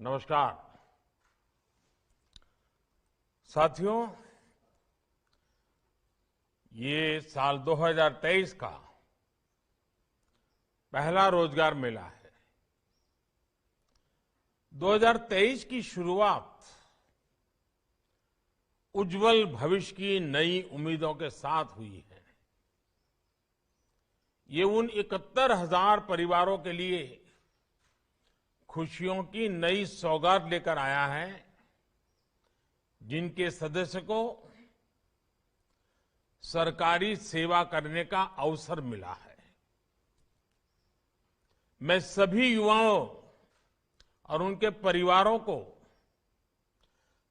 नमस्कार साथियों, ये साल 2023 का पहला रोजगार मेला है। 2023 की शुरुआत उज्जवल भविष्य की नई उम्मीदों के साथ हुई है। ये उन 71,000 परिवारों के लिए खुशियों की नई सौगात लेकर आया है जिनके सदस्य को सरकारी सेवा करने का अवसर मिला है। मैं सभी युवाओं और उनके परिवारों को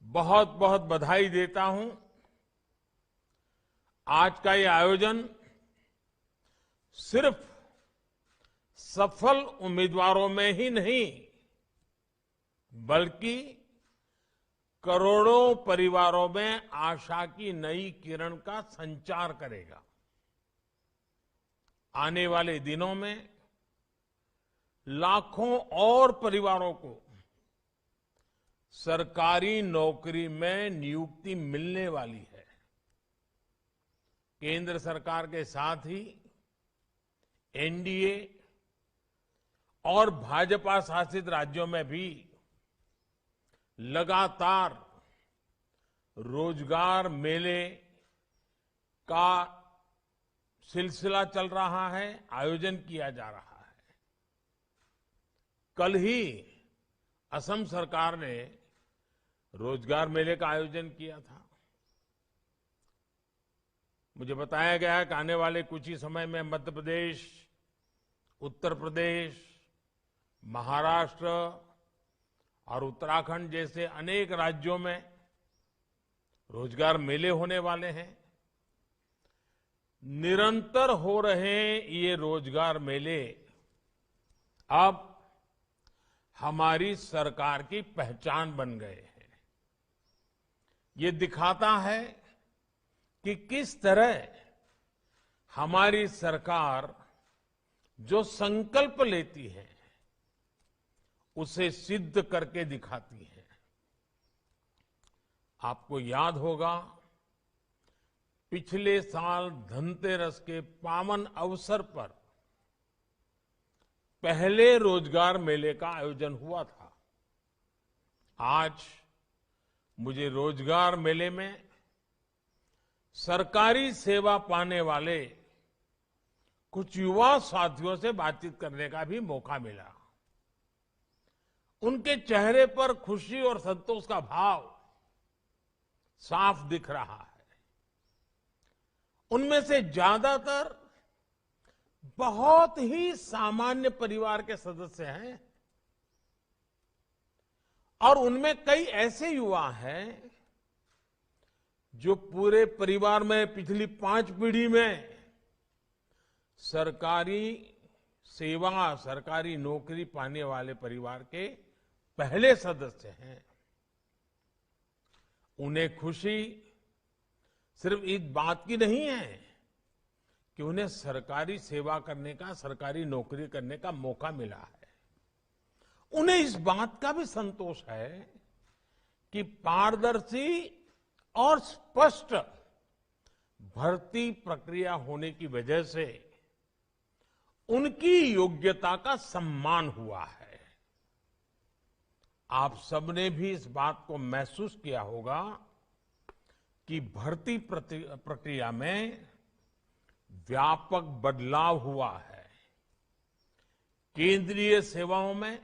बहुत बहुत बधाई देता हूं। आज का ये आयोजन सिर्फ सफल उम्मीदवारों में ही नहीं बल्कि करोड़ों परिवारों में आशा की नई किरण का संचार करेगा। आने वाले दिनों में लाखों और परिवारों को सरकारी नौकरी में नियुक्ति मिलने वाली है। केंद्र सरकार के साथ ही एनडीए और भाजपा शासित राज्यों में भी लगातार रोजगार मेले का सिलसिला चल रहा है, आयोजन किया जा रहा है। कल ही असम सरकार ने रोजगार मेले का आयोजन किया था। मुझे बताया गया है कि आने वाले कुछ ही समय में मध्य प्रदेश, उत्तर प्रदेश, महाराष्ट्र और उत्तराखंड जैसे अनेक राज्यों में रोजगार मेले होने वाले हैं। निरंतर हो रहे ये रोजगार मेले अब हमारी सरकार की पहचान बन गए हैं। ये दिखाता है कि किस तरह हमारी सरकार जो संकल्प लेती है उसे सिद्ध करके दिखाती है। आपको याद होगा, पिछले साल धनतेरस के पावन अवसर पर पहले रोजगार मेले का आयोजन हुआ था। आज मुझे रोजगार मेले में सरकारी सेवा पाने वाले कुछ युवा साथियों से बातचीत करने का भी मौका मिला। उनके चेहरे पर खुशी और संतोष का भाव साफ दिख रहा है। उनमें से ज्यादातर बहुत ही सामान्य परिवार के सदस्य हैं और उनमें कई ऐसे युवा हैं जो पूरे परिवार में पिछली 5 पीढ़ी में सरकारी सेवा, सरकारी नौकरी पाने वाले परिवार के पहले सदस्य हैं। उन्हें खुशी सिर्फ इस बात की नहीं है कि उन्हें सरकारी सेवा करने का, सरकारी नौकरी करने का मौका मिला है। उन्हें इस बात का भी संतोष है कि पारदर्शी और स्पष्ट भर्ती प्रक्रिया होने की वजह से उनकी योग्यता का सम्मान हुआ है। आप सबने भी इस बात को महसूस किया होगा कि भर्ती प्रक्रिया में व्यापक बदलाव हुआ है। केंद्रीय सेवाओं में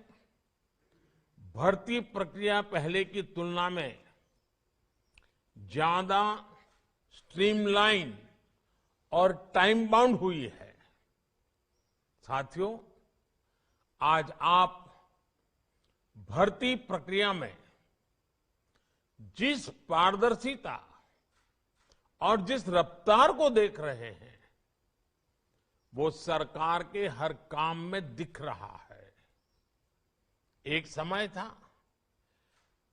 भर्ती प्रक्रिया पहले की तुलना में ज्यादा स्ट्रीमलाइन और टाइम बाउंड हुई है। साथियों, आज आप भर्ती प्रक्रिया में जिस पारदर्शिता और जिस रफ्तार को देख रहे हैं वो सरकार के हर काम में दिख रहा है। एक समय था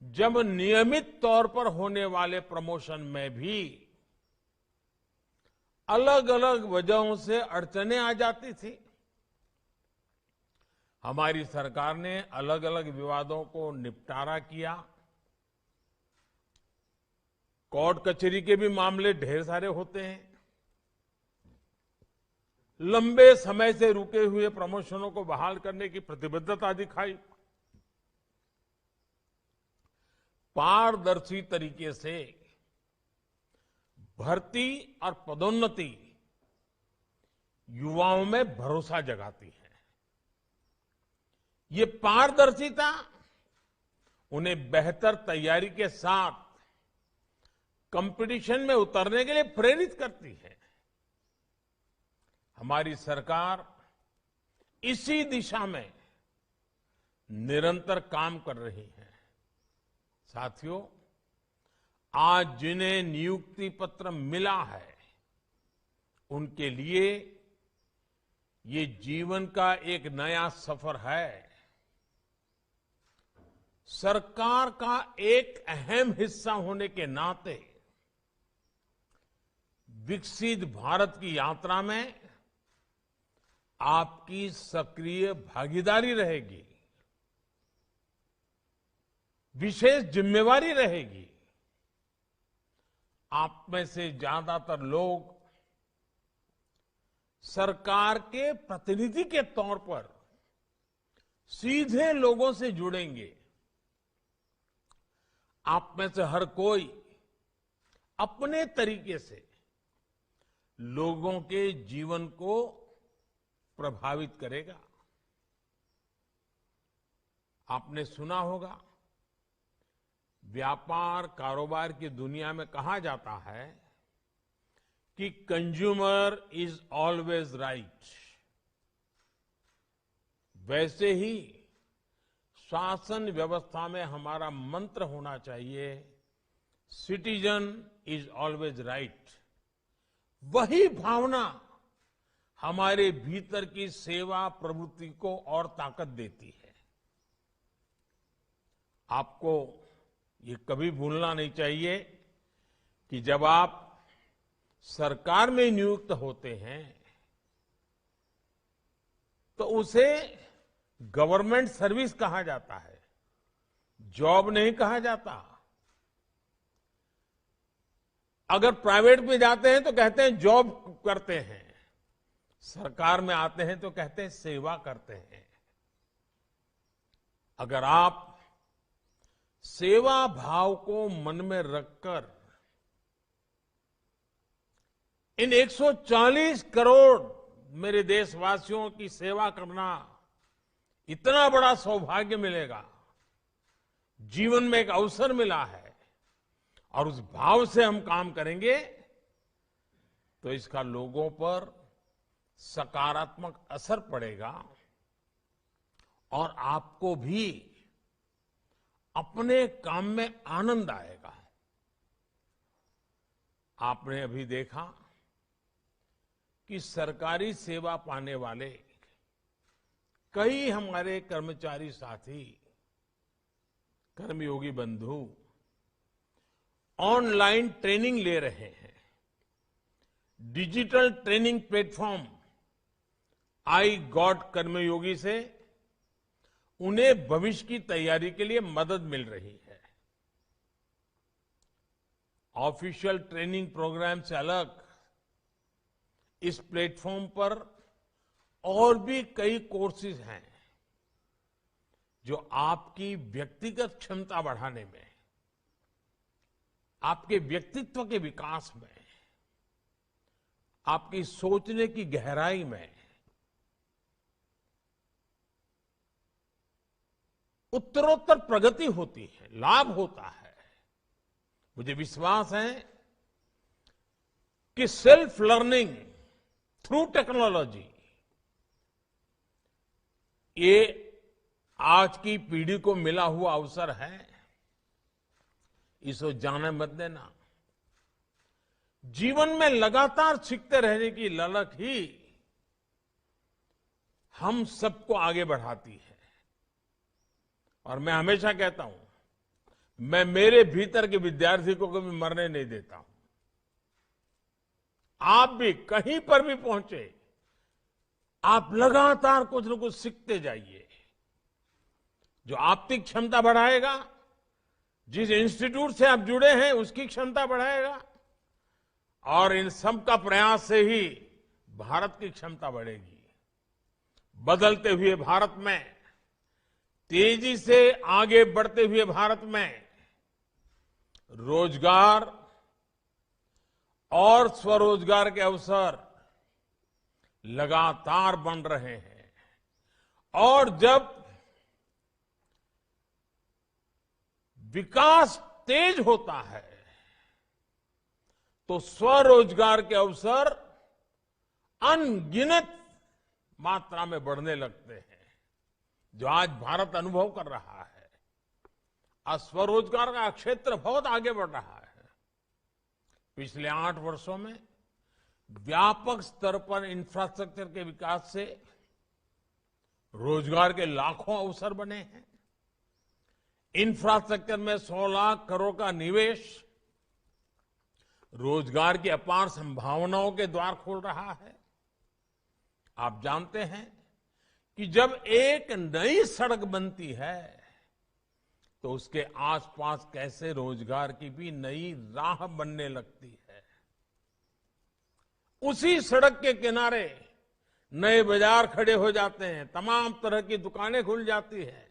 जब नियमित तौर पर होने वाले प्रमोशन में भी अलग अलग वजहों से अड़चनें आ जाती थी। हमारी सरकार ने अलग अलग विवादों को निपटारा किया। कोर्ट कचहरी के भी मामले ढेर सारे होते हैं। लंबे समय से रुके हुए प्रमोशनों को बहाल करने की प्रतिबद्धता दिखाई। पारदर्शी तरीके से भर्ती और पदोन्नति युवाओं में भरोसा जगाती है। ये पारदर्शिता उन्हें बेहतर तैयारी के साथ कंपटीशन में उतरने के लिए प्रेरित करती है। हमारी सरकार इसी दिशा में निरंतर काम कर रही है। साथियों, आज जिन्हें नियुक्ति पत्र मिला है, उनके लिए ये जीवन का एक नया सफर है। सरकार का एक अहम हिस्सा होने के नाते विकसित भारत की यात्रा में आपकी सक्रिय भागीदारी रहेगी, विशेष जिम्मेवारी रहेगी। आप में से ज्यादातर लोग सरकार के प्रतिनिधि के तौर पर सीधे लोगों से जुड़ेंगे। आप में से हर कोई अपने तरीके से लोगों के जीवन को प्रभावित करेगा। आपने सुना होगा, व्यापार कारोबार की दुनिया में कहा जाता है कि कंज्यूमर इज ऑलवेज राइट। वैसे ही शासन व्यवस्था में हमारा मंत्र होना चाहिए, सिटीजन इज ऑलवेज राइट। वही भावना हमारे भीतर की सेवा प्रवृत्ति को और ताकत देती है। आपको ये कभी भूलना नहीं चाहिए कि जब आप सरकार में नियुक्त होते हैं तो उसे गवर्नमेंट सर्विस कहा जाता है, जॉब नहीं कहा जाता। अगर प्राइवेट में जाते हैं तो कहते हैं जॉब करते हैं, सरकार में आते हैं तो कहते हैं सेवा करते हैं। अगर आप सेवा भाव को मन में रखकर इन 140 करोड़ मेरे देशवासियों की सेवा करना इतना बड़ा सौभाग्य मिलेगा, जीवन में एक अवसर मिला है, और उस भाव से हम काम करेंगे तो इसका लोगों पर सकारात्मक असर पड़ेगा और आपको भी अपने काम में आनंद आएगा। आपने अभी देखा कि सरकारी सेवा पाने वाले कई हमारे कर्मचारी साथी, कर्मयोगी बंधु ऑनलाइन ट्रेनिंग ले रहे हैं। Digital training platform iGOT Karmayogi से उन्हें भविष्य की तैयारी के लिए मदद मिल रही है। ऑफिशियल ट्रेनिंग प्रोग्राम से अलग इस प्लेटफॉर्म पर और भी कई कोर्सेज हैं जो आपकी व्यक्तिगत क्षमता बढ़ाने में, आपके व्यक्तित्व के विकास में, आपकी सोचने की गहराई में उत्तरोत्तर प्रगति होती है, लाभ होता है। मुझे विश्वास है कि सेल्फ लर्निंग थ्रू टेक्नोलॉजी ये आज की पीढ़ी को मिला हुआ अवसर है, इसको जाने मत देना। जीवन में लगातार सीखते रहने की ललक ही हम सबको आगे बढ़ाती है। और मैं हमेशा कहता हूं, मैं मेरे भीतर के विद्यार्थी को कभी मरने नहीं देता हूं। आप भी कहीं पर भी पहुंचे, आप लगातार कुछ न कुछ सीखते जाइए। जो आपकी क्षमता बढ़ाएगा, जिस इंस्टीट्यूट से आप जुड़े हैं उसकी क्षमता बढ़ाएगा, और इन सब का प्रयास से ही भारत की क्षमता बढ़ेगी। बदलते हुए भारत में, तेजी से आगे बढ़ते हुए भारत में रोजगार और स्वरोजगार के अवसर लगातार बन रहे हैं। और जब विकास तेज होता है तो स्वरोजगार के अवसर अनगिनत मात्रा में बढ़ने लगते हैं, जो आज भारत अनुभव कर रहा है। आज स्वरोजगार का क्षेत्र बहुत आगे बढ़ रहा है। पिछले 8 वर्षों में व्यापक स्तर पर इंफ्रास्ट्रक्चर के विकास से रोजगार के लाखों अवसर बने हैं। इंफ्रास्ट्रक्चर में 100 लाख करोड़ का निवेश रोजगार की अपार संभावनाओं के द्वार खोल रहा है। आप जानते हैं कि जब एक नई सड़क बनती है तो उसके आसपास कैसे रोजगार की भी नई राह बनने लगती है। उसी सड़क के किनारे नए बाजार खड़े हो जाते हैं, तमाम तरह की दुकानें खुल जाती हैं।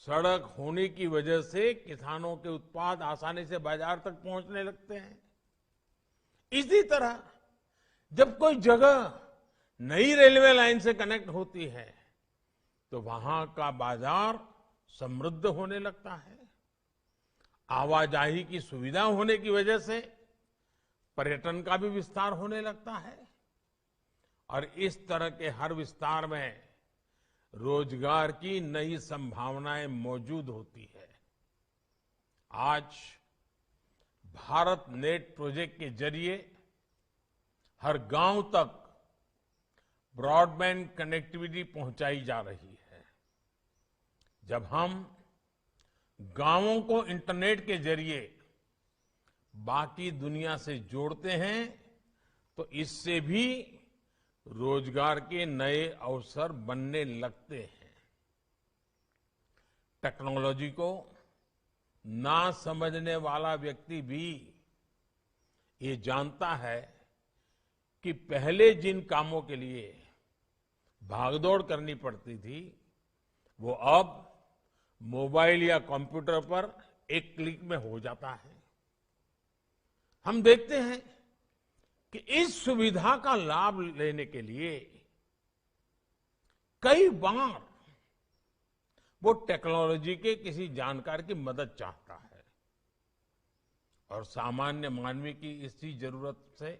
सड़क होने की वजह से किसानों के उत्पाद आसानी से बाजार तक पहुंचने लगते हैं। इसी तरह जब कोई जगह नई रेलवे लाइन से कनेक्ट होती है तो वहां का बाजार समृद्ध होने लगता है। आवाजाही की सुविधा होने की वजह से पर्यटन का भी विस्तार होने लगता है, और इस तरह के हर विस्तार में रोजगार की नई संभावनाएं मौजूद होती है। आज भारत नेट प्रोजेक्ट के जरिए हर गांव तक ब्रॉडबैंड कनेक्टिविटी पहुंचाई जा रही है। जब हम गांवों को इंटरनेट के जरिए बाकी दुनिया से जोड़ते हैं तो इससे भी रोजगार के नए अवसर बनने लगते हैं। टेक्नोलॉजी को ना समझने वाला व्यक्ति भी ये जानता है कि पहले जिन कामों के लिए भागदौड़ करनी पड़ती थी वो अब मोबाइल या कंप्यूटर पर एक क्लिक में हो जाता है। हम देखते हैं कि इस सुविधा का लाभ लेने के लिए कई बार वो टेक्नोलॉजी के किसी जानकार की मदद चाहता है, और सामान्य मानवी की इसी जरूरत से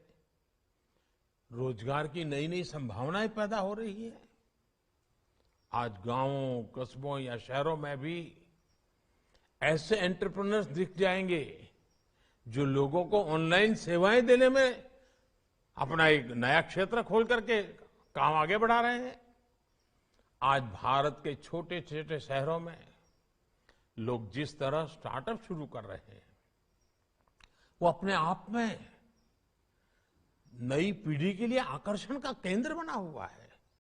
रोजगार की नई नई संभावनाएं पैदा हो रही है। आज गांवों, कस्बों या शहरों में भी ऐसे एंटरप्रेन्योर्स दिख जाएंगे जो लोगों को ऑनलाइन सेवाएं देने में अपना एक नया क्षेत्र खोल करके काम आगे बढ़ा रहे हैं। आज भारत के छोटे छोटे शहरों में लोग जिस तरह स्टार्टअप शुरू कर रहे हैं वो अपने आप में नई पीढ़ी के लिए आकर्षण का केंद्र बना हुआ है।